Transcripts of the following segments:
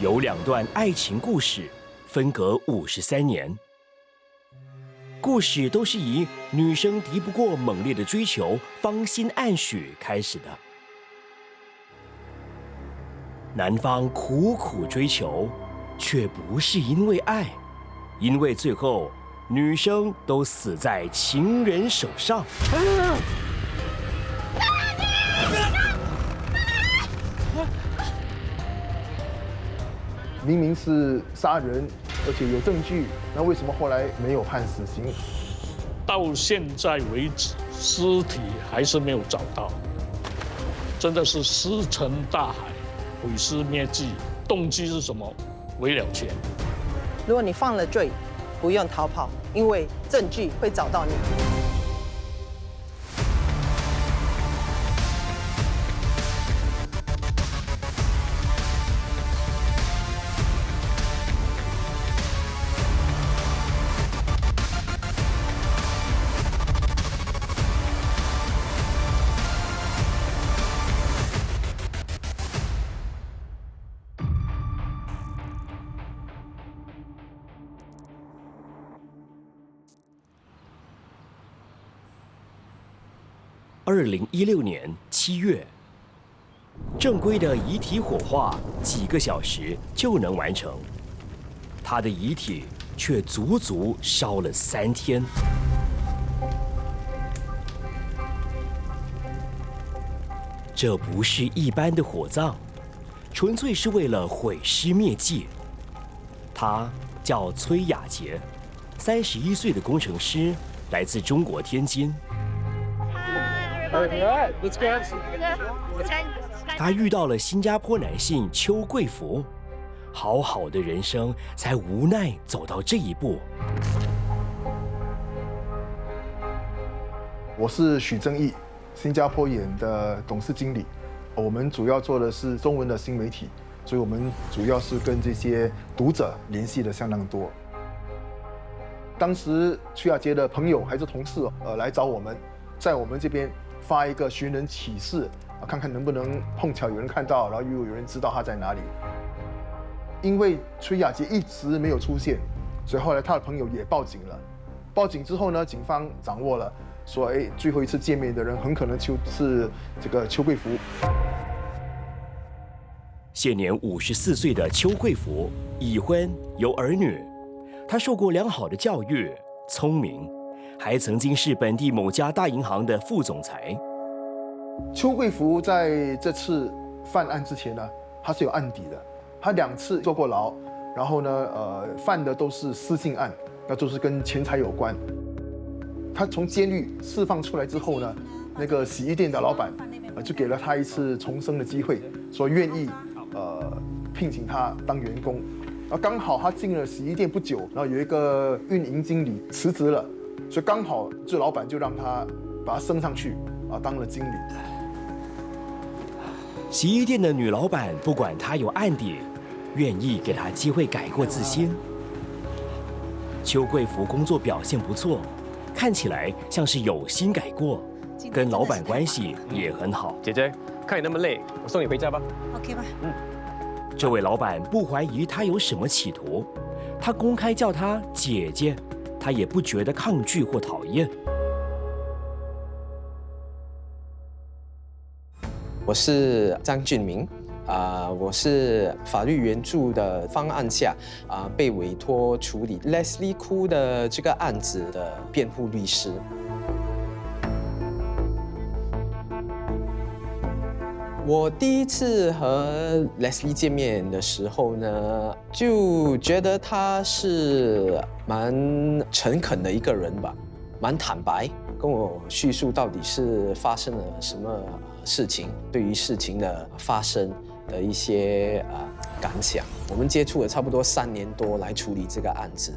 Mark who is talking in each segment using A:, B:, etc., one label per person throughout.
A: 有2段爱情故事，分隔53年。故事都是以女生敌不过猛烈的追求，芳心暗许开始的。男方苦苦追求，却不是因为爱，因为最后女生都死在情人手上。
B: 明明是杀人，而且有证据，那为什么后来没有判死刑？
C: 到现在为止，尸体还是没有找到，真的是石沉大海，毁尸灭迹。动机是什么？为了钱。
D: 如果你犯了罪，不用逃跑，因为证据会找到你。
A: 2016年7月，正规的遗体火化几个小时就能完成，他的遗体却足足烧了3天。这不是一般的火葬，纯粹是为了毁尸灭迹。他叫崔雅洁，31岁的工程师，来自中国天津。他遇到了新加坡男性邱贵福，好好的人生才无奈走到这一步。
B: 我是许正义，新加坡眼的董事经理。我们主要做的是中文的新媒体，所以我们主要是跟这些读者联系的相当多。当时崔雅洁的朋友还是同事来找我们，在我们这边发一个寻人启事，看看能不能碰巧有人看到，然后又有人知道他在哪里。因为崔雅洁一直没有出现，所以后来他的朋友也报警了。报警之后呢，警方掌握了，说最后一次见面的人很可能就是这个邱贵福。
A: 现年54岁的邱贵福，已婚有儿女，他受过良好的教育，聪明，还曾经是本地某家大银行的副总裁。
B: 邱贵福在这次犯案之前呢，他是有案底的，他2次坐过牢，然后呢，犯的都是私信案，那都是跟钱财有关。他从监狱释放出来之后呢，那个洗衣店的老板就给了他一次重生的机会，说愿意聘请他当员工。然后刚好他进了洗衣店不久，然后有一个运营经理辞职了，所以刚好这老板就让他把他升上去当了经理。
A: 洗衣店的女老板不管他有案底，愿意给他机会改过自新。邱贵福工作表现不错，看起来像是有心改过，跟老板关系也很好。
E: 姐姐，看你那么累，我送你回家吧。
F: OK 吧。
A: 这位老板不怀疑他有什么企图，他公开叫他姐姐，他也不觉得抗拒或讨厌。
G: 我是张俊明，我是法律援助的方案下被委托处理 Leslie Khoo 的这个案子的辩护律师。我第一次和 Leslie 见面的时候呢，就觉得他是蛮诚恳的一个人吧，蛮坦白，跟我叙述到底是发生了什么事情，对于事情的发生的一些感想。我们接触了差不多3年多来处理这个案子。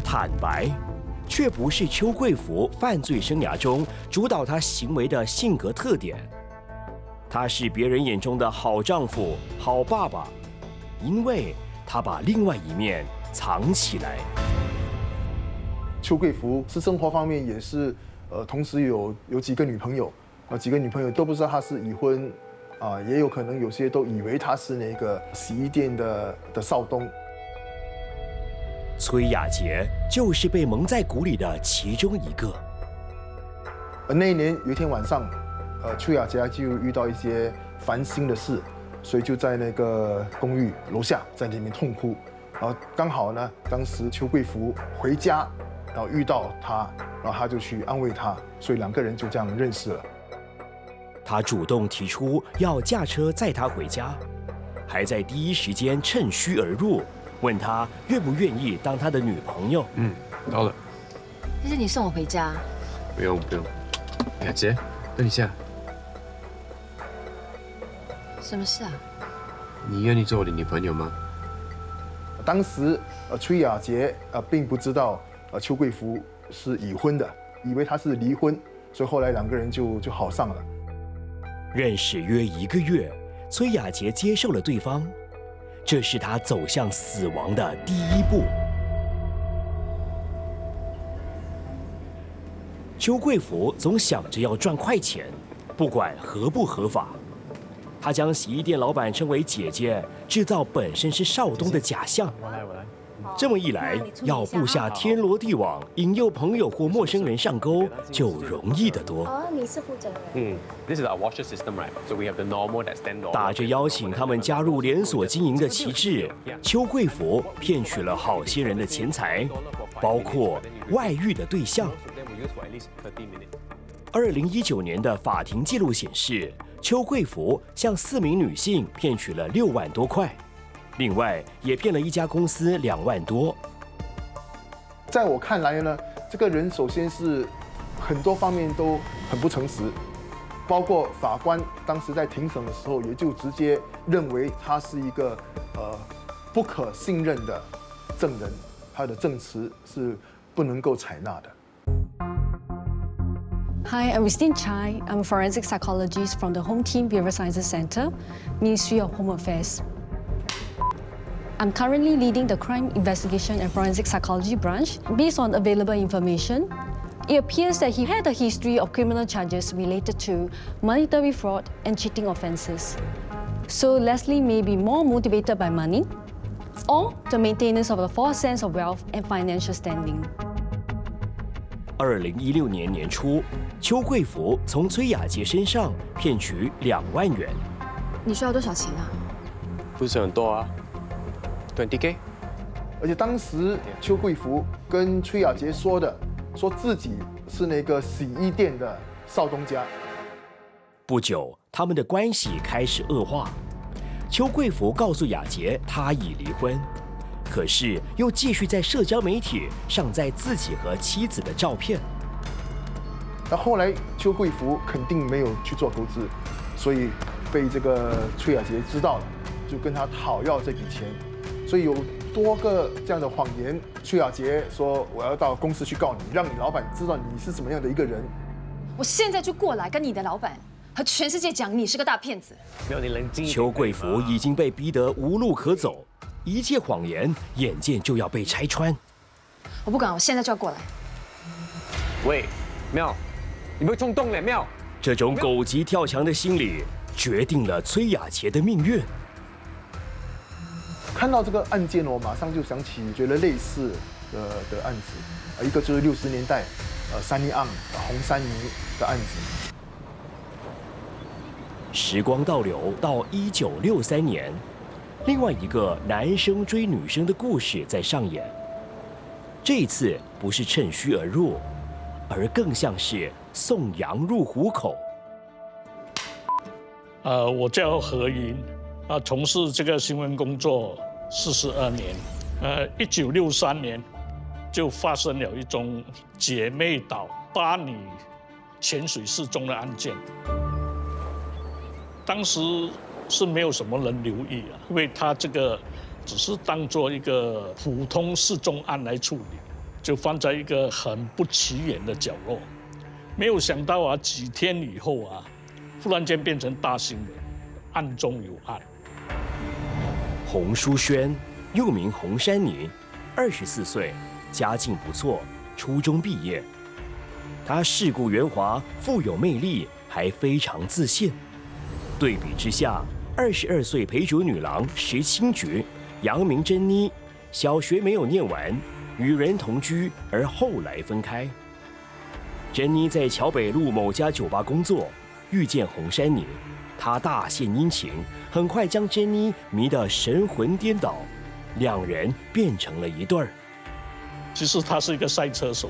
A: 坦白，却不是邱贵福犯罪生涯中主导他行为的性格特点。他是别人眼中的好丈夫、好爸爸，因为他把另外一面藏起来。
B: 邱贵福私生活方面也是，同时有几个女朋友，几个女朋友都不知道他是已婚也有可能有些都以为他是那个洗衣店的少东。
A: 崔雅洁就是被蒙在鼓里的其中一个。
B: 而那一年有一天晚上，崔雅洁就遇到一些烦心的事，所以就在那个公寓楼下在里面痛哭。然后刚好呢，当时邱贵福回家，然后遇到他，然后他就去安慰他，所以2个人就这样认识了。
A: 他主动提出要驾车载她回家，还在第一时间趁虚而入，问他愿不愿意当他的女朋友。
E: 到了，
F: 但是你送我回家。
E: 不用。雅洁，等一下，
F: 什么事啊？
E: 你愿意做我的女朋友吗？
B: 当时崔雅洁并不知道邱贵福是已婚的，以为他是离婚，所以后来2个人就好上了。
A: 认识约1个月，崔雅洁接受了对方，这是她走向死亡的第一步。邱贵福总想着要赚快钱，不管合不合法。他将洗衣店老板称为姐姐，制造本身是少东的假象。
E: 我来。
A: 这么一来，要布下天罗地网，引诱朋友或陌生人上钩，就容易得多。
H: 你是负责人。
E: This is our washer system, right? So we have the normal that stand on.
A: 打着邀请他们加入连锁经营的旗帜，邱贵福骗取了好些人的钱财，包括外遇的对象。2019年的法庭记录显示，邱贵福向4名女性骗取了6万多块，另外也骗了一家公司2万多。
B: 在我看来呢，这个人首先是很多方面都很不诚实，包括法官当时在庭审的时候，也就直接认为他是一个不可信任的证人，他的证词是不能够采纳的。
H: Hi, I'm Christine Chai. I'm a forensic psychologist from the Home Team Behavioral Sciences Center, Ministry of Home Affairs. I'm currently leading the Crime Investigation and Forensic Psychology branch. Based on available information, it appears that he had a history of criminal charges related to monetary fraud and cheating offenses. So Leslie may be more motivated by money or the maintenance of a false sense of wealth and financial standing.
A: 2016年年初，邱贵福从崔雅洁身上骗取2万元。
F: 你需要多少钱啊？
E: 不是很多啊，20K。
B: 而且当时邱贵福跟崔雅洁说自己是那个洗衣店的少东家。
A: 不久，他们的关系开始恶化。邱贵福告诉雅洁他已离婚。可是又继续在社交媒体上载自己和妻子的照片。
B: 那后来邱贵福肯定没有去做投资，所以被这个崔雅洁知道了，就跟他讨要这笔钱。所以有多个这样的谎言。崔雅洁说：“我要到公司去告你，让你老板知道你是怎么样的一个人。”
F: 我现在就过来跟你的老板和全世界讲你是个大骗子。
E: 没有，你冷静。
A: 邱贵福已经被逼得无路可走。一切谎言眼见就要被拆穿，
F: 我不管，我现在就要过来。
E: 喂，妙，你不会冲动了，妙。
A: 这种狗急跳墙的心理，决定了崔雅洁的命运。
B: 看到这个案件，我马上就想起觉得类似的案子，一个就是60年代Sunny Ang洪珊妮的案子。
A: 时光倒流到1963年。另外一个男生追女生的故事在上演，这一次不是趁虚而入，而更像是送羊入虎口。
C: 我叫何云，从事这个新闻工作42年。1963年就发生了一宗姐妹岛8女潜水失踪的案件，当时是没有什么人留意啊，因为他这个只是当作一个普通失踪案来处理，就放在一个很不起眼的角落。没有想到啊，几天以后啊，忽然间变成大新闻，案中有案。
A: 洪淑轩，又名洪珊妮，24岁，家境不错，初中毕业。她世故圆滑，富有魅力，还非常自信。对比之下，22岁陪酒女郎石清菊、杨明珍妮，小学没有念完，与人同居，而后来分开。珍妮在桥北路某家酒吧工作，遇见洪珊妮，他大献殷勤，很快将珍妮迷得神魂颠倒，两人变成了一对儿。
C: 其实他是一个赛车手，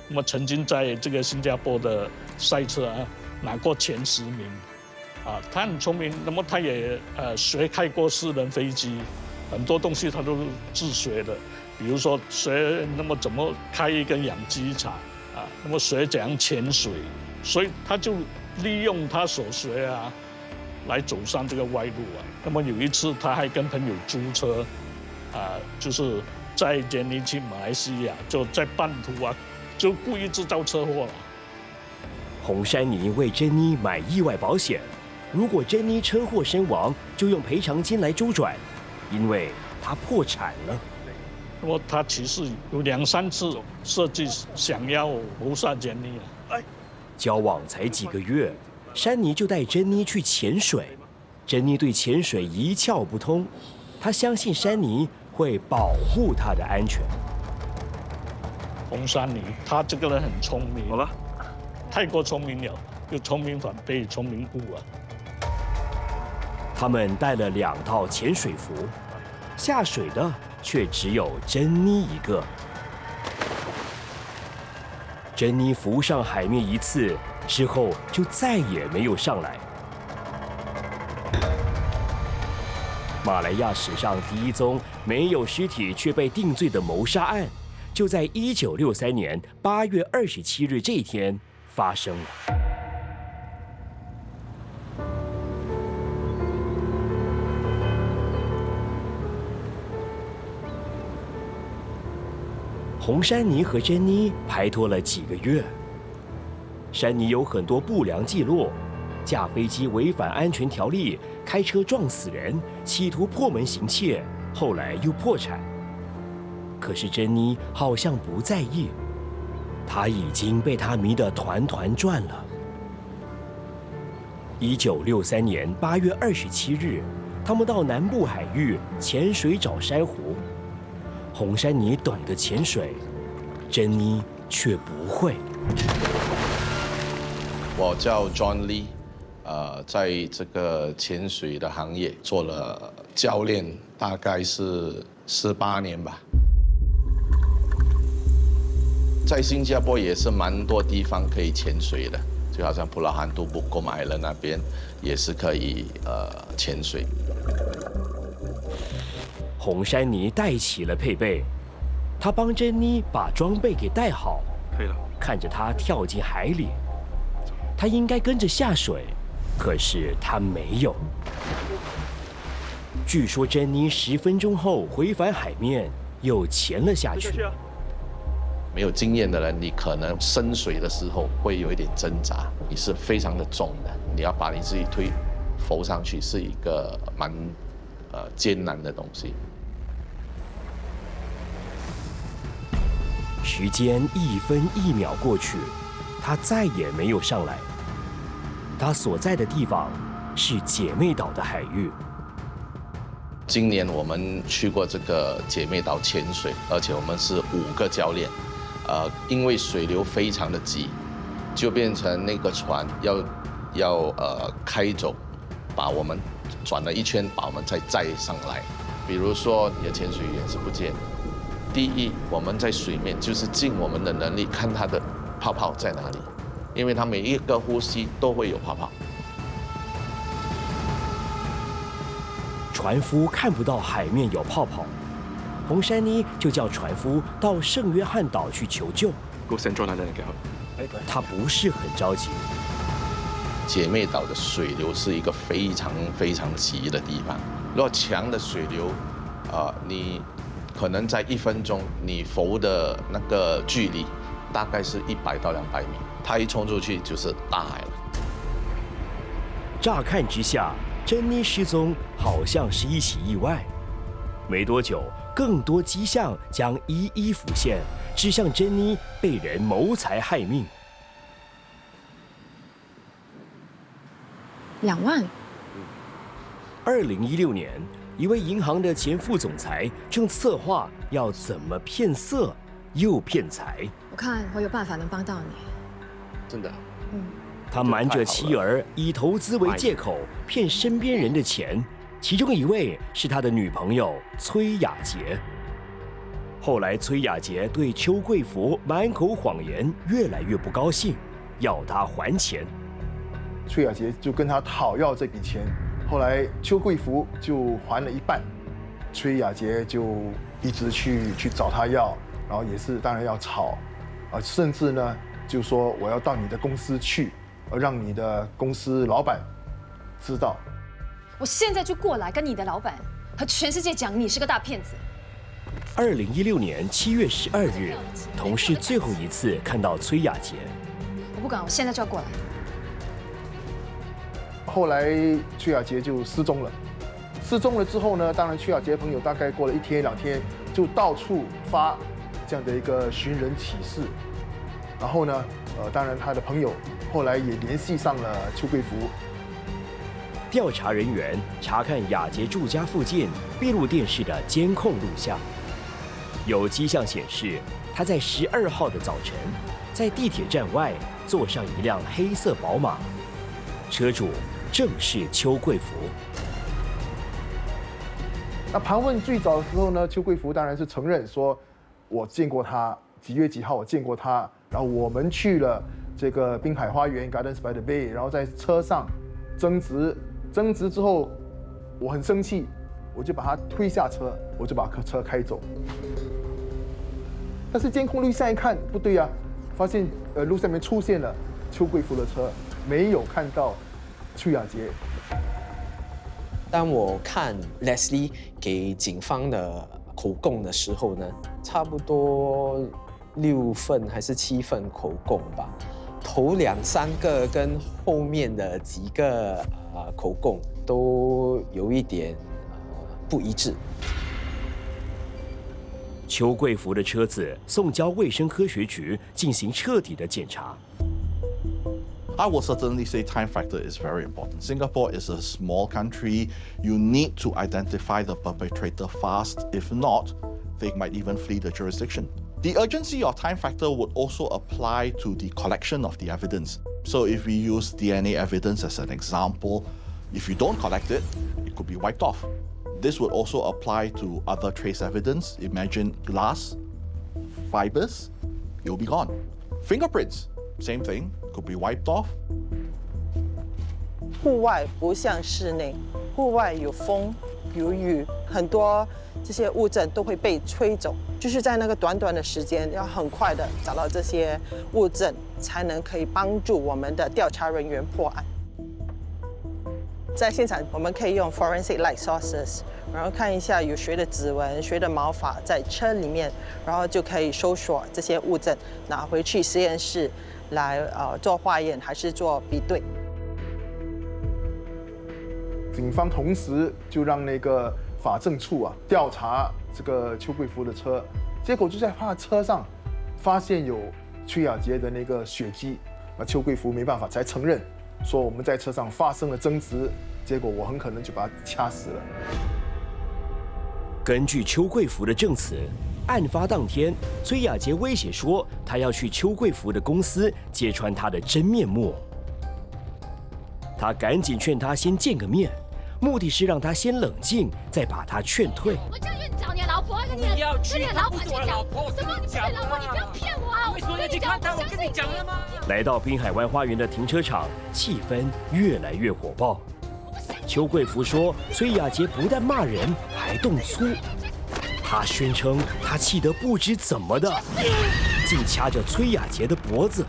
C: 那么曾经在这个新加坡的赛车拿过前10名。他很聪明，那么他也学开过私人飞机，很多东西他都是自学的，比如说学那么怎么开一个养鸡场那么学怎样潜水，所以他就利用他所学来走上这个歪路那么有一次他还跟朋友租车就是载珍妮去马来西亚，就在半途就故意制造车祸了。
A: 洪珊妮为珍妮买意外保险。如果珍妮车祸身亡，就用赔偿金来周转，因为她破产了。
C: 那么他其实有2、3次设计想要谋杀珍妮
A: 交往才几个月，珊妮就带珍妮去潜水。珍妮对潜水一窍不通，她相信珊妮会保护她的安全。
C: 洪珊妮，她这个人很聪明，好了，太过聪明了，又聪明反被聪明误
A: 他们带了2套潜水服，下水的却只有珍妮一个。珍妮浮上海面一次之后，就再也没有上来。马来亚史上第1宗没有尸体却被定罪的谋杀案，就在1963年8月27日这一天发生了。洪珊妮和珍妮拍拖了几个月。珊妮有很多不良记录，驾飞机违反安全条例，开车撞死人，企图破门行窃，后来又破产。可是珍妮好像不在意，她已经被他迷得团团转了。1963年8月27日，他们到南部海域潜水找珊瑚。洪珊妮懂得潜水，珍妮却不会。
I: 我叫 John Lee， 在这个潜水的行业做了教练，大概是18年吧。在新加坡也是蛮多地方可以潜水的，就好像普拉罕杜布购买了那边也是可以潜水。
A: 洪珊妮带起了配备，她帮珍妮把装备给带好。可以了。看着她跳进海里，她应该跟着下水，可是她没有。据说珍妮10分钟后回返海面，又潜了下去。
I: 没有经验的人，你可能深水的时候会有一点挣扎，你是非常的重的，你要把你自己浮上去，是一个蛮艰难的东西。
A: 时间1分1秒过去，他再也没有上来。他所在的地方是姐妹岛的海域。
I: 今年我们去过这个姐妹岛潜水，而且我们是5个教练。因为水流非常的急，就变成那个船要开走，把我们转了一圈，把我们再载上来。比如说你的潜水员是不见。第一，我们在水面就是尽我们的能力看它的泡泡在哪里，因为它每一个呼吸都会有泡泡。
A: 船夫看不到海面有泡泡，洪珊妮就叫船夫到圣约翰岛去求救。他不是很着急。
I: 姐妹岛的水流是一个非常非常急的地方，如果强的水流，你可能在1分钟，你浮的那个距离大概是100到200米，它一冲出去就是大海了。
A: 乍看之下，珍妮失踪好像是一起意外。没多久，更多迹象将一一浮现，指向珍妮被人谋财害命。
F: 2万？
A: 2016年，一位银行的前副总裁正策划要怎么骗色又骗财。
F: 我看我有办法能帮到你。
E: 真的。
A: 他瞒着妻儿，以投资为借口骗身边人的钱，其中一位是他的女朋友崔雅洁。后来，崔雅洁对邱贵福满口谎言，越来越不高兴，要他还钱。
B: 崔雅洁就跟他讨要这笔钱，后来邱贵福就还了一半，崔雅洁就一直去找他要，然后也是当然要吵，甚至呢就说我要到你的公司去，让你的公司老板知道。
F: 我现在就过来跟你的老板和全世界讲你是个大骗子。
A: 2016年7月12日，同事最后一次看到崔雅洁。
F: 我不敢，我现在就要过来。
B: 后来崔雅洁就失踪了。失踪了之后呢，当然崔雅洁朋友大概过了1天2天，就到处发这样的一个寻人启事。然后呢，当然他的朋友后来也联系上了邱贵福。
A: 调查人员查看雅洁住家附近闭路电视的监控录像，有迹象显示，他在12号的早晨，在地铁站外坐上一辆黑色宝马，车主正是邱贵福。
B: 那盘问最早的时候呢，邱贵福当然是承认说，我见过他，几月几号我见过他，然后我们去了这个滨海花园 Gardens by the Bay， 然后在车上争执之后，我很生气，我就把他推下车，我就把车开走。但是监控录像一看不对啊，发现路上面出现了邱贵福的车，没有看到崔雅洁。
G: 当我看 Leslie 给警方的口供的时候呢，差不多6份还是7份口供吧，头2、3个跟后面的几个口供都有一点不一致。
A: 邱贵福的车子送交卫生科学局进行彻底的检查。
I: I will certainly say time factor is very important. Singapore is a small country. You need to identify the perpetrator fast. If not, they might even flee the jurisdiction. The urgency of time factor would also apply to the collection of the evidence. So if we use DNA evidence as an example, if you don't collect it, it could be wiped off. This would also apply to other trace evidence. Imagine glass, fibers, you'll be gone. Fingerprints, same thing, could be wiped off.
D: 户外不像室内，户外有风有雨，很多这些物证都会被吹走，就是在那个短短的时间，要很快的找到这些物证，才能可以帮助我们的调查人员破案。在现场，我们可以用 forensic light sources， 然后看一下有谁的指纹、谁的毛发在车里面，然后就可以搜索这些物证，拿回去实验室来做化验，还是做比对。
B: 警方同时就让那个法政处调查这个邱贵福的车，结果就在他的车上发现有崔雅洁的那个血迹，那邱贵福没办法才承认说我们在车上发生了争执，结果我很可能就把他掐死了。
A: 根据邱贵福的证词，案发当天，崔雅洁威胁说她要去邱贵福的公司揭穿他的真面目。他赶紧劝他先见个面，目的是让他先冷静，再把他劝退。
J: 我叫你找你的老婆，跟你的老板去讲。什么？你不是老婆，你不要骗我啊！为什么要去看他？我跟你讲了吗？来
A: 到滨海湾花园的停车场，气氛越来越火爆。邱贵福说，崔雅洁不但骂人，还动粗。他宣称他气得不知怎么的，竟掐着崔雅洁的脖子。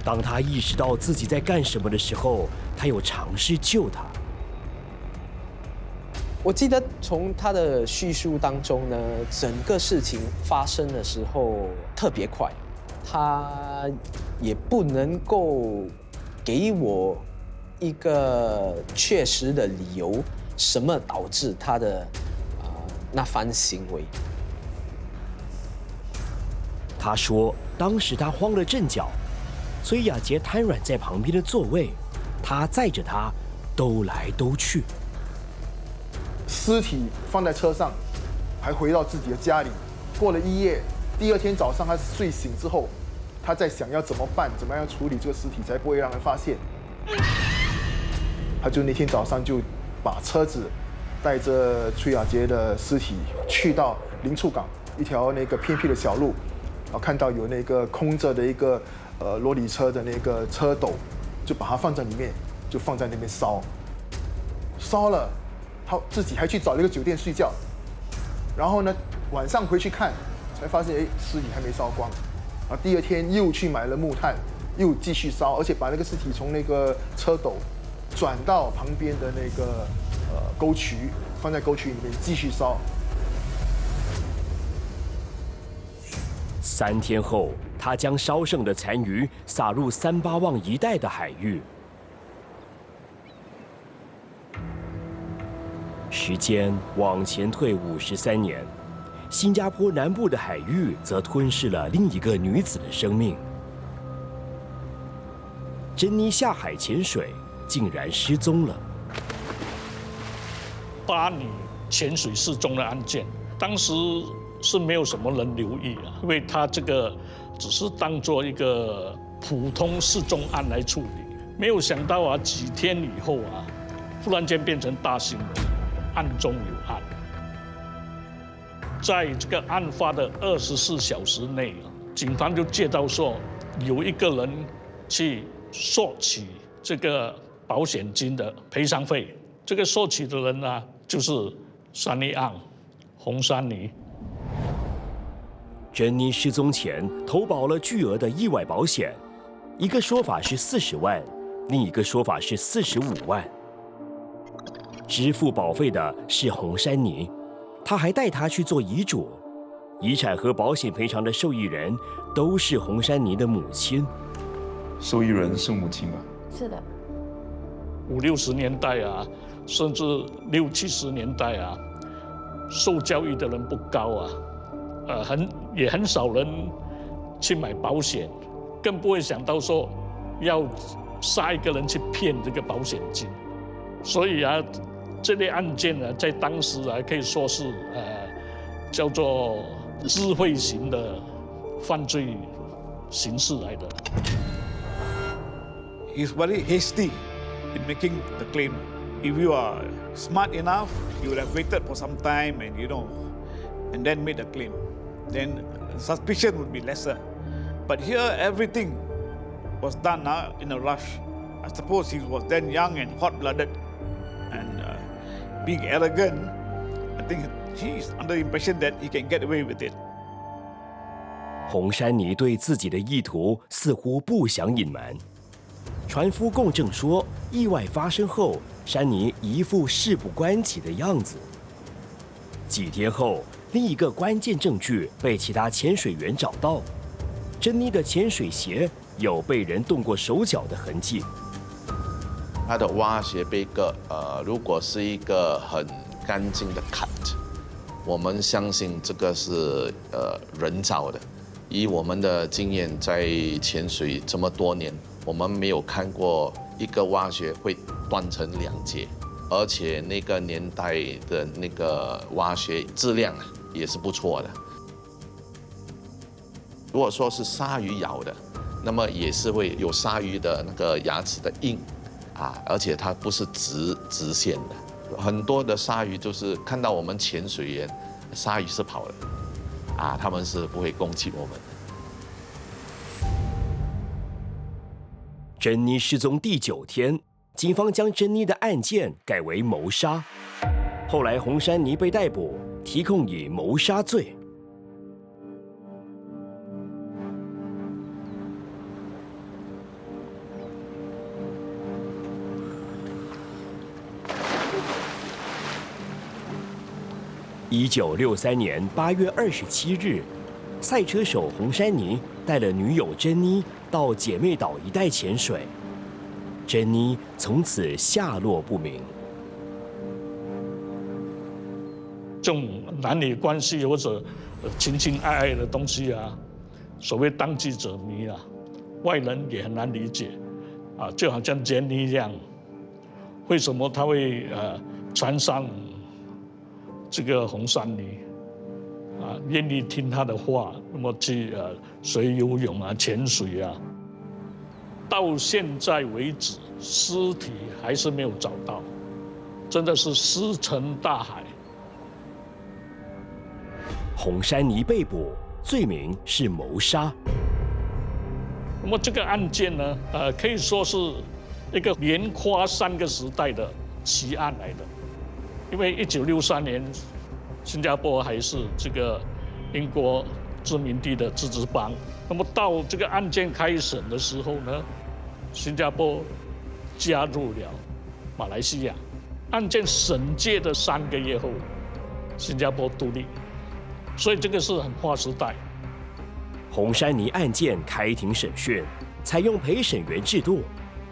A: 当他意识到自己在干什么的时候，他又尝试救他。
G: 我记得从他的叙述当中呢，整个事情发生的时候特别快，他也不能够给我一个确实的理由，什么导致他的那番行为。
A: 他说，当时他慌了阵脚。崔雅洁瘫软在旁边的座位，他载着她兜来兜去。
B: 尸体放在车上，还回到自己的家里。过了一夜，第二天早上他睡醒之后，他在想要怎么办，怎么样处理这个尸体才不会让人发现。他就那天早上就把车子带着崔雅洁的尸体去到林厝港一条那个偏僻的小路，然后看到有那个空着的一个罗里车的那个车斗，就把它放在里面，就放在那边烧。烧了，他自己还去找了一个酒店睡觉。然后呢，晚上回去看，才发现尸体还没烧光。然后第二天又去买了木炭，又继续烧，而且把那个尸体从那个车斗转到旁边的那个沟渠，放在沟渠里面继续烧。
A: 3天后，他将烧剩的残余撒入三巴旺一带的海域。时间往前退53年，新加坡南部的海域则吞噬了另一个女子的生命。珍妮下海潜水，竟然失踪了。
C: 8女潜水失踪的案件，当时是没有什么人留意啊，因为他这个只是当做一个普通失踪案来处理，没有想到啊，几天以后啊，忽然间变成大新闻，案中有案。在这个案发的24小时内，警方就接到说有一个人去索取这个保险金的赔偿费。这个索取的人呢，就是山妮案洪珊妮。
A: 珍妮失踪前投保了巨额的意外保险，一个说法是40万，另一个说法是45万。支付保费的是洪珊妮，他还带她去做遗嘱，遗产和保险赔偿的受益人都是洪珊妮的母亲。
K: 受益人是母亲吗？
H: 是的。
C: 50、60年代啊，甚至60、70年代啊，受教育的人不高啊，也很少人去买保险，更不会想到说要杀一个人去骗这个保险金。所以啊，这类案件呢，在当时啊，可以说是叫做智慧型的犯罪形式来的。
L: He's very hasty in making the claim. If you are smart enough, you would have waited for some time and and then made the claim. Then suspicion would be lesser. But here everything was done in a rush. I suppose he was then young and hot-blooded and being arrogant. I think he is under the impression that he can get away with it.
A: 洪珊妮对自己的意图似乎不想隐瞒。船夫供证说，意外发生后，珊妮一副事不关己的样子。几天后，另一个关键证据被其他潜水员找到，珍妮的潜水鞋有被人动过手脚的痕迹。
I: 它的蛙鞋杯盖，如果是一个很干净的 cut， 我们相信这个是人造的。以我们的经验，在潜水这么多年，我们没有看过一个蛙鞋会断成2截，而且那个年代的那个蛙鞋质量也是不错的。如果说是鲨鱼咬的，那么也是会有鲨鱼的那个牙齿的印，而且它不是直线的。很多的鲨鱼就是看到我们潜水员，鲨鱼是跑的。他们是不会攻击我们的。
A: 珍妮失踪第9天，警方将珍妮的案件改为谋杀。后来洪珊妮被逮捕，提控以谋杀罪。1963年8月27日，赛车手洪珊妮带了女友珍妮到姐妹岛一带潜水，珍妮从此下落不明。
C: 这种男女关系或者情情爱爱的东西啊，所谓当局者迷啊，外人也很难理解。就好像Jenny一样，为什么他会穿上这个红衫呢？愿意听他的话，那么去学游泳潜水到现在为止，尸体还是没有找到，真的是石沉大海。
A: 洪珊妮被捕，罪名是谋杀。
C: 那么这个案件呢，可以说是一个连跨3个时代的奇案来的，因为1963年。新加坡还是这个英国殖民地的自治邦。那么到这个案件开审的时候呢，新加坡加入了马来西亚。案件审结的3个月后，新加坡独立，所以这个是很划时代。
A: 洪珊妮案件开庭审讯，采用陪审员制度，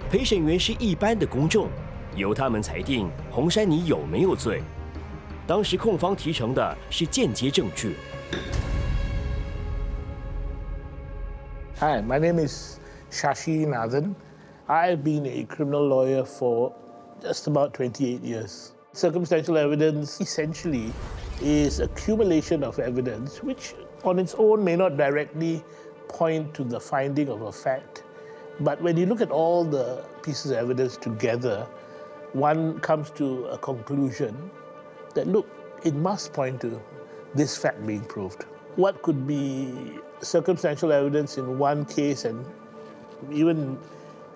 A: 陪审员是一般的公众，由他们裁定洪珊妮有没有罪。当时控方提呈的是间接证据。
M: Hi, my name is Shashi Nathan. I've been a criminal lawyer for just about 28 years. Circumstantial evidence essentially is accumulation of evidence which on its own may not directly point to the finding of a fact. But when you look at all the pieces of evidence together, one comes to a conclusion that, look, it must point to this fact being proved. What could be circumstantial evidence in one case and even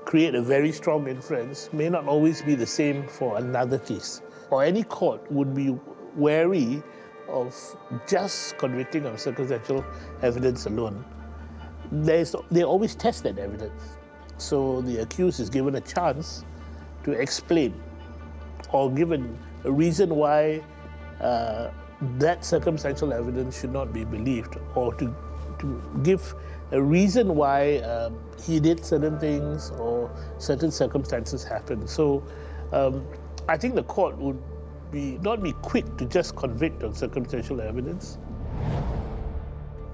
M: create a very strong inference may not always be the same for another case. Or any court would be wary of just convicting on circumstantial evidence alone. They always test that evidence. So the accused is given a chance to explain or given a reason why that circumstantial evidence should not be believed, or to give a reason why he did certain things or certain circumstances happened. So I think the court would not be quick to just convict on circumstantial evidence.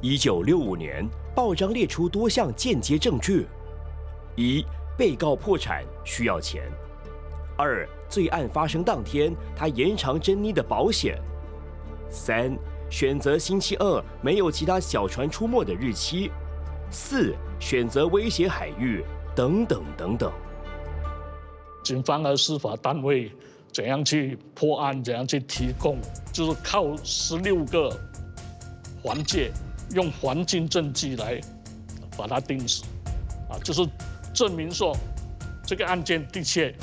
A: 1965年，报章列出多项间接证据：一、被告破产需要钱；二、罪案发生当天，他延长珍妮的保险；三、选择星期二没有其他小船出没的日期；四、选择威胁海域，等等等等。
C: 警方和司法单位怎样去破案，怎样去提供，就是靠16个环节，用环境证据来把它定死，就是证明说这个案件的确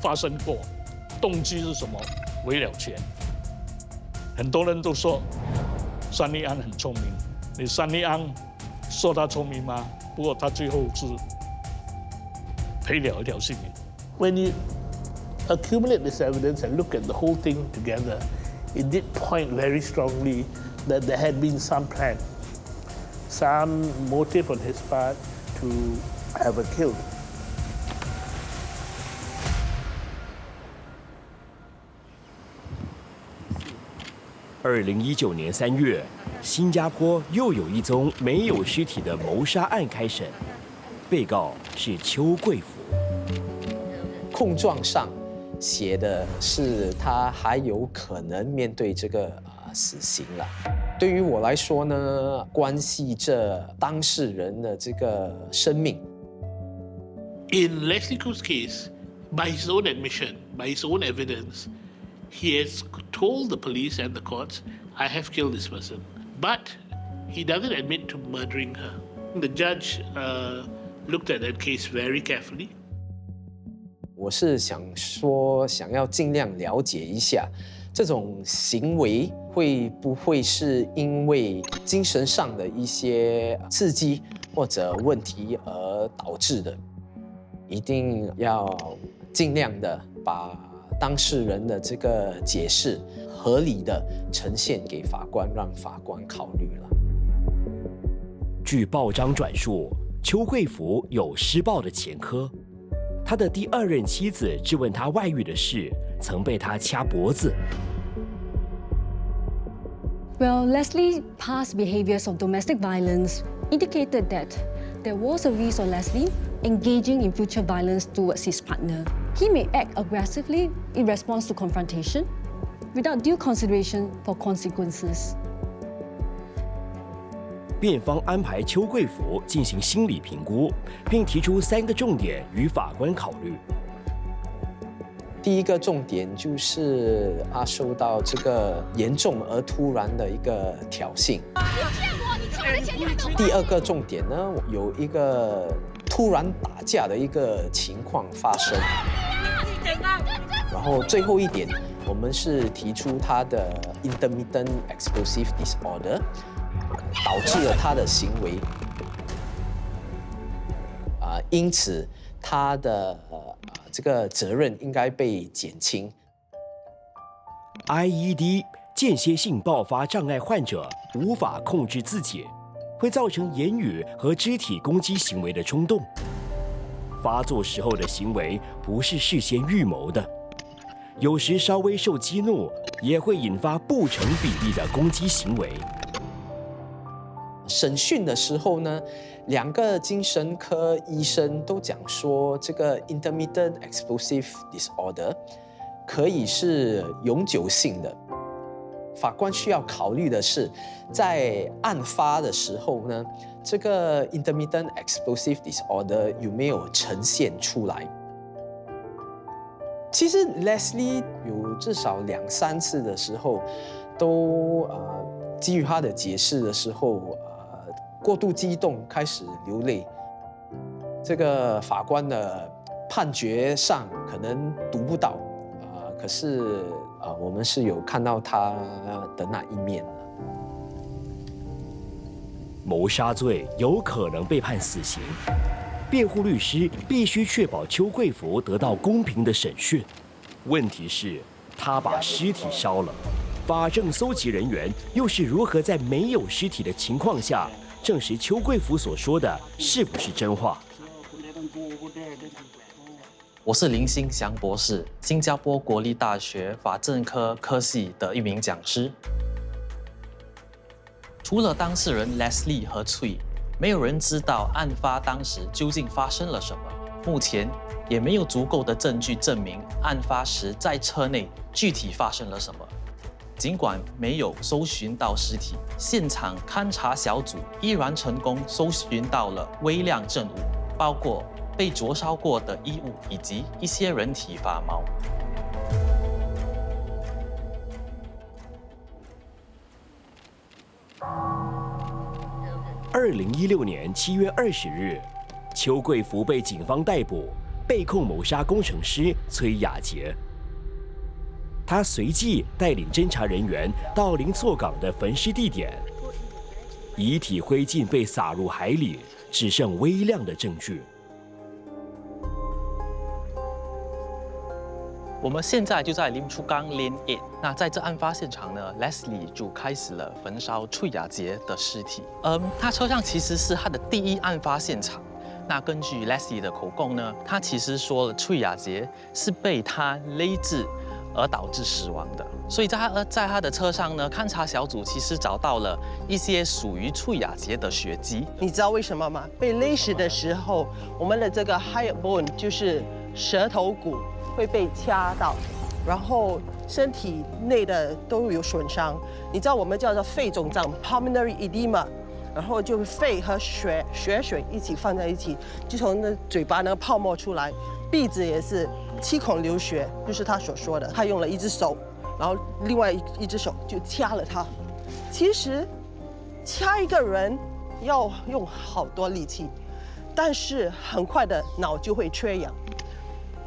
C: 发生过，动机是什么？为了钱。很多人都说三立安很聪明，你三立安说他聪明吗？不过他最后是赔了一条性命。
M: When you accumulate this evidence and look at the whole thing together, it did point very strongly that there had been some plan, some motive on his part to have her killed.
A: 2019年3月，新加坡又有一宗没有尸体的谋杀案开审，被告是邱贵福。
G: 控状上写的是他还有可能面对这个死刑了。对于我来说呢，关系着当事人的这个生命。
M: In Leslie Khoo's case, by his own admission, by his own evidence, he has told the police and the courts, I have killed this person. But he doesn't admit to murdering her. The judge looked at that case very carefully.
G: 我是想要尽量了解一下，这种行为会不会是因为精神上的一些刺激或者问题而导致的？一定要尽量的把当事人的这个解释合理的呈现给法官，让法官考虑了。
A: 据报章转述，邱贵福有施暴的前科。他的第2任妻子质问他外遇的事，曾被他掐脖子。
H: Well, Leslie's past behaviors of domestic violence indicated that there was a risk of Leslie engaging in future violence towards his partner. He may act aggressively in response to confrontation without due consideration for consequences.
A: 辩方安排邱贵福进行心理评估，并提出3个重点与法官考虑。
G: 第一个重点就是他受到这个严重而突然的一个挑衅。第二个重点呢，有一个突然打架的一个情况发生。然后最后一点，我们是提出他的 intermittent explosive disorder， 导致了他的行为，因此他的这个责任应该被减轻。
A: IED 间歇性爆发障碍患者无法控制自己，会造成言语和肢体攻击行为的冲动。发作时候的行为不是事先预谋的，有时稍微受激怒也会引发不成比例的攻击行为。
G: 审讯的时候呢，2个精神科医生都讲说，这个 intermittent explosive disorder 可以是永久性的。法官需要考虑的是，在案发的时候呢，这个 intermittent explosive disorder 有没有呈现出来？其实 Leslie 有至少2、3次的时候，都基于他的解释的时候，过度激动，开始流泪。这个法官的判决上可能读不到，可是我们是有看到他的那一面的。
A: 谋杀罪有可能被判死刑，辩护律师必须确保邱贵福得到公平的审讯。问题是，他把尸体烧了，法证搜集人员又是如何在没有尸体的情况下证实邱贵福所说的是不是真话？
N: 我是林兴祥博士，新加坡国立大学法政科科系的一名讲师。除了当事人 Leslie 和翠，没有人知道案发当时究竟发生了什么。目前也没有足够的证据证明案发时在车内具体发生了什么。尽管没有搜寻到尸体，现场勘查小组依然成功搜寻到了微量证物，包括被灼烧过的衣物以及一些人体发毛。
A: 2016年7月20日，邱贵福被警方逮捕，被控谋杀工程师崔雅洁。他随即带领侦查人员到林厝港的焚尸地点，遗体灰烬被撒入海里，只剩微量的证据。
N: 我们现在就在林厝港 Lane 8。那在这案发现场呢 ，Leslie 就开始了焚烧崔雅洁的尸体。他车上其实是他的第一案发现场。那根据 Leslie 的口供呢，他其实说了崔雅洁是被他勒制而导致死亡的。所以在他的车上呢，勘查小组其实找到了一些属于崔雅洁的血迹。
D: 你知道为什么吗？被勒死的时候，我们的这个 hyoid bone 就是舌头骨会被掐到，然后身体内的都有损伤。你知道我们叫做肺肿胀 （pulmonary edema）， 然后就肺和血水一起放在一起，就从那嘴巴那个泡沫出来，鼻子也是7孔流血，就是他所说的。他用了一只手，然后另外一只手就掐了他。其实掐一个人要用好多力气，但是很快的脑就会缺氧。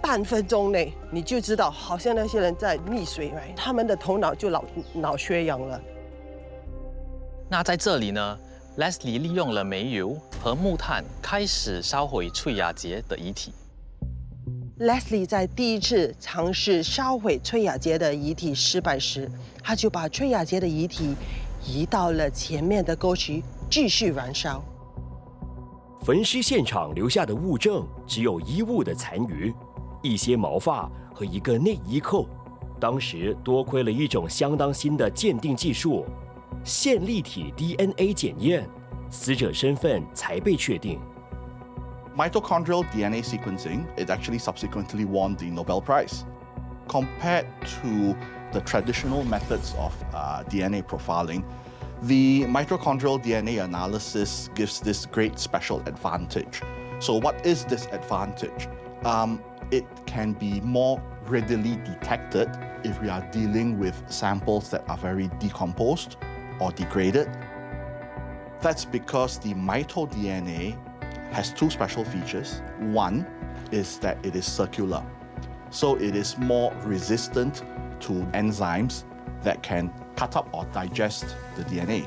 D: 半分钟内你就知道，好像那些人在溺水，他们的头脑就脑缺氧了。
N: 那在这里呢 ，Leslie 利用了煤油和木炭开始烧毁崔雅洁的遗体。
D: Leslie 在第一次尝试烧毁崔雅洁的遗体失败时，他就把崔雅洁的遗体移到了前面的沟渠，继续燃烧。
A: 焚尸现场留下的物证只有衣物的残余。一些毛发和一个内衣扣，当时多亏了一种相当新的鉴定技术——线粒体 DNA 检验，死者身份才被确定。
O: Mitochondrial DNA sequencing, it actually subsequently won the Nobel Prize. Compared to the traditional methods of DNA profiling, the mitochondrial DNA analysis gives this great special advantage. So what is this advantage? It can be more readily detected if we are dealing with samples that are very decomposed or degraded. That's because the mitoDNA has two special features. One is that it is circular, so it is more resistant to enzymes that can cut up or digest the DNA.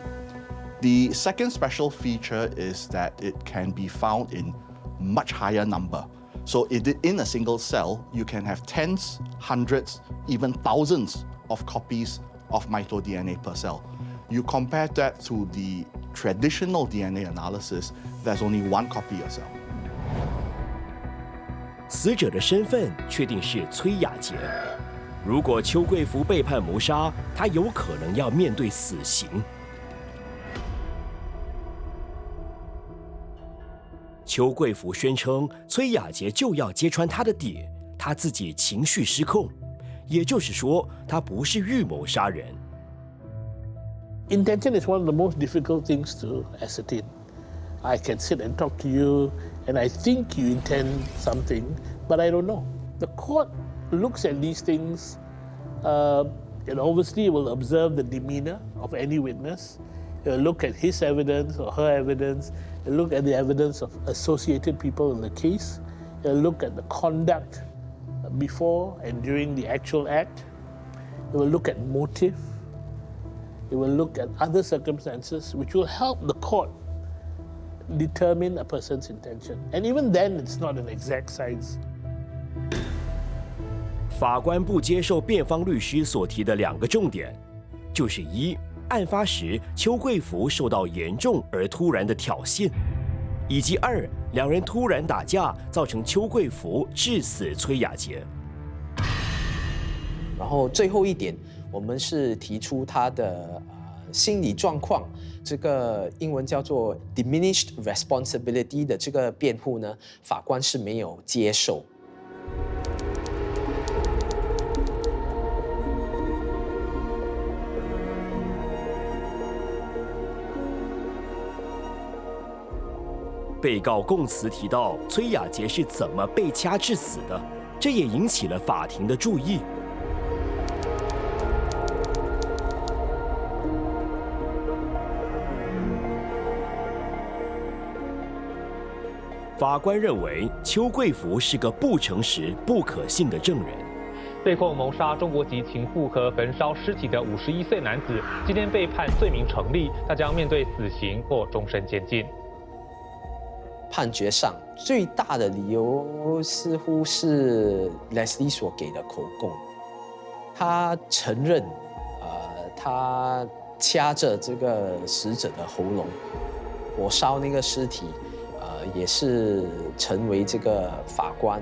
O: The second special feature is that it can be found in much higher number. So in a single cell, you can have tens, hundreds, even thousands of copies of mitoDNA per cell. You compare that to the traditional DNA analysis, there's only one copy a cell.
A: 死者的身份确定是崔雅洁。如果邱贵福被判谋杀，他有可能要面对死刑。邱贵福宣称，崔雅洁就要揭穿他的底，他自己情绪失控，也就是说，他不是预谋杀人。
M: Intention is one of the most difficult things to ascertain. I can sit and talk to you, and I think you intend something, but I don't know. The court looks at these things, and obviously will observe the demeanor of any witness. It will look at his evidence or her evidence. It will look at the evidence of associated people in the case. It will look at the conduct before and during the actual act. It will look at motive. It will look at other circumstances which will help the court determine a person's intention. And even then, it's not an exact science.
A: 法官不接受辩方律师所提的两个重点，就是一，案发时邱贵福受到严重而突然的挑衅，以及二，两人突然打架，造成邱贵福致死崔雅洁。
G: 然后最后一点，我们是提出他的心理状况，这个英文叫做 diminished responsibility 的这个辩护呢，法官是没有接受。
A: 被告供词提到崔雅洁是怎么被掐致死的，这也引起了法庭的注意。法官认为邱贵福是个不诚实、不可信的证人。
P: 被控谋杀中国籍情妇和焚烧尸体的51岁男子，今天被判罪名成立，他将面对死刑或终身监禁。
G: 判决上最大的理由似乎是 Leslie 所给的口供，他承认，他掐着这个死者的喉咙，火烧那个尸体，也是成为这个法官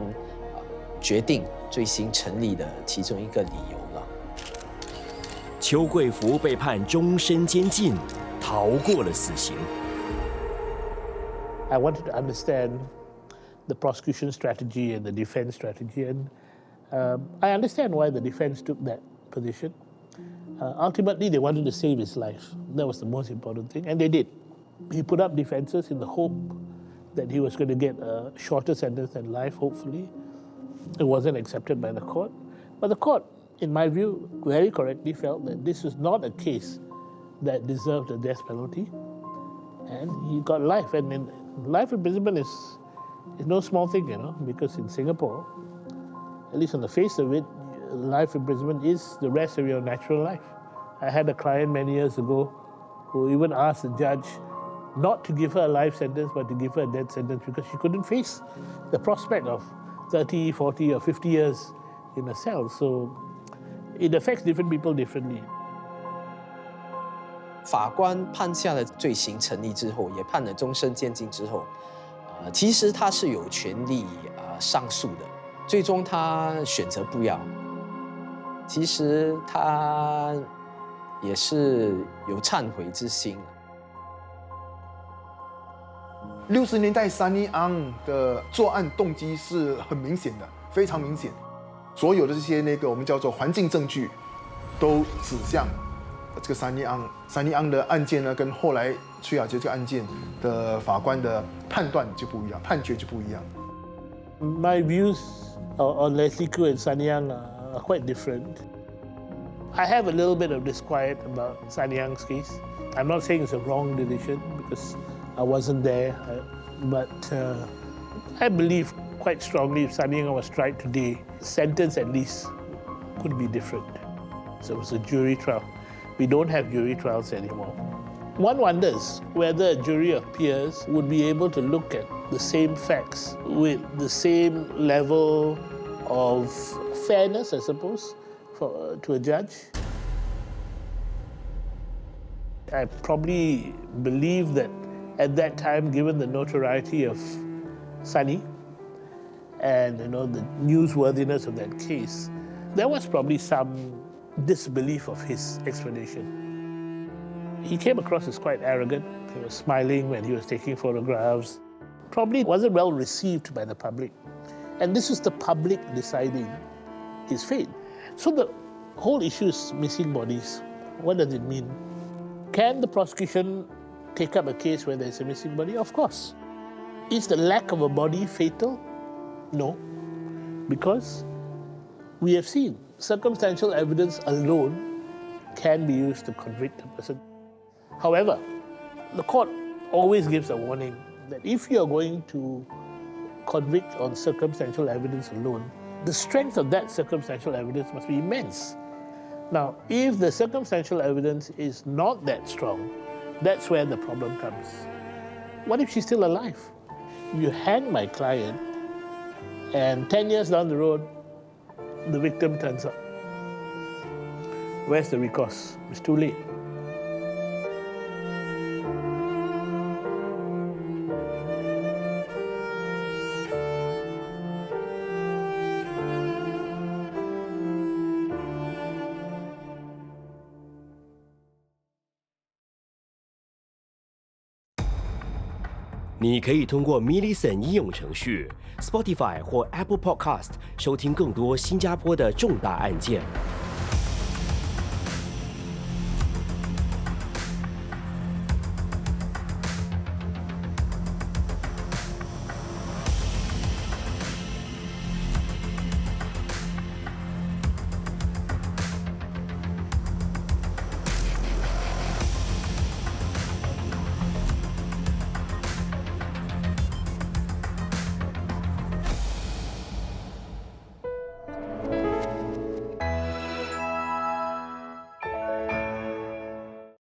G: 决定罪行成立的其中一个理由了。
A: 邱贵福被判终身监禁，逃过了死刑。
M: I wanted to understand the prosecution strategy and the defense strategy, and I understand why the defense took that position. Ultimately, they wanted to save his life. That was the most important thing, and they did. He put up defenses in the hope that he was going to get a shorter sentence than life, hopefully. It wasn't accepted by the court. But the court, in my view, very correctly felt that this was not a case that deserved a death penalty. And he got life. And life imprisonment is no small thing, you know, because in Singapore, at least on the face of it, life imprisonment is the rest of your natural life. I had a client many years ago who even asked the judge not to give her a life sentence, but to give her a death sentence because she couldn't face the prospect of 30, 40, or 50 years in a cell. So it affects different people differently.
G: 法官判下了罪行成立之后，也判了终身监禁之后，其实他是有权利上诉的。最终他选择不要。其实他也是有忏悔之心。
B: 60年代Sunny Ang 的作案动机是很明显的，非常明显。所有的这些我们叫做环境证据，都指向这个Sunny Ang的案件呢，跟后来崔雅洁这个案件的法官的判断就不一样，判决就不一样。
M: My views on Leslie Khoo and Sunny Ang are quite different. I have a little bit of disquiet about Sunny Ang's case. I'm not saying it's a wrong decision because I wasn't there, but I believe quite strongly if Sunny Ang was tried today, the sentence at least could be different. So it was a jury trial. We don't have jury trials anymore. One wonders whether a jury of peers would be able to look at the same facts with the same level of fairness, I suppose, to a judge. I probably believe that at that time, given the notoriety of Sunny and the newsworthiness of that case, there was probably some disbelief of his explanation. He came across as quite arrogant. He was smiling when he was taking photographs. Probably wasn't well received by the public. And this is the public deciding his fate. So the whole issue is missing bodies. What does it mean? Can the prosecution take up a case where there's a missing body? Of course. Is the lack of a body fatal? No. Because we have seen circumstantial evidence alone can be used to convict a person. However, the court always gives a warning that if you are going to convict on circumstantial evidence alone, the strength of that circumstantial evidence must be immense. Now, if the circumstantial evidence is not that strong, that's where the problem comes. What if she's still alive? You hang my client, and 10 years down the road, the victim turns up. Where's the recourse? It's too late. .
A: 你可以通过 Millicent 应用程序、Spotify 或 Apple Podcast 收听更多新加坡的重大案件。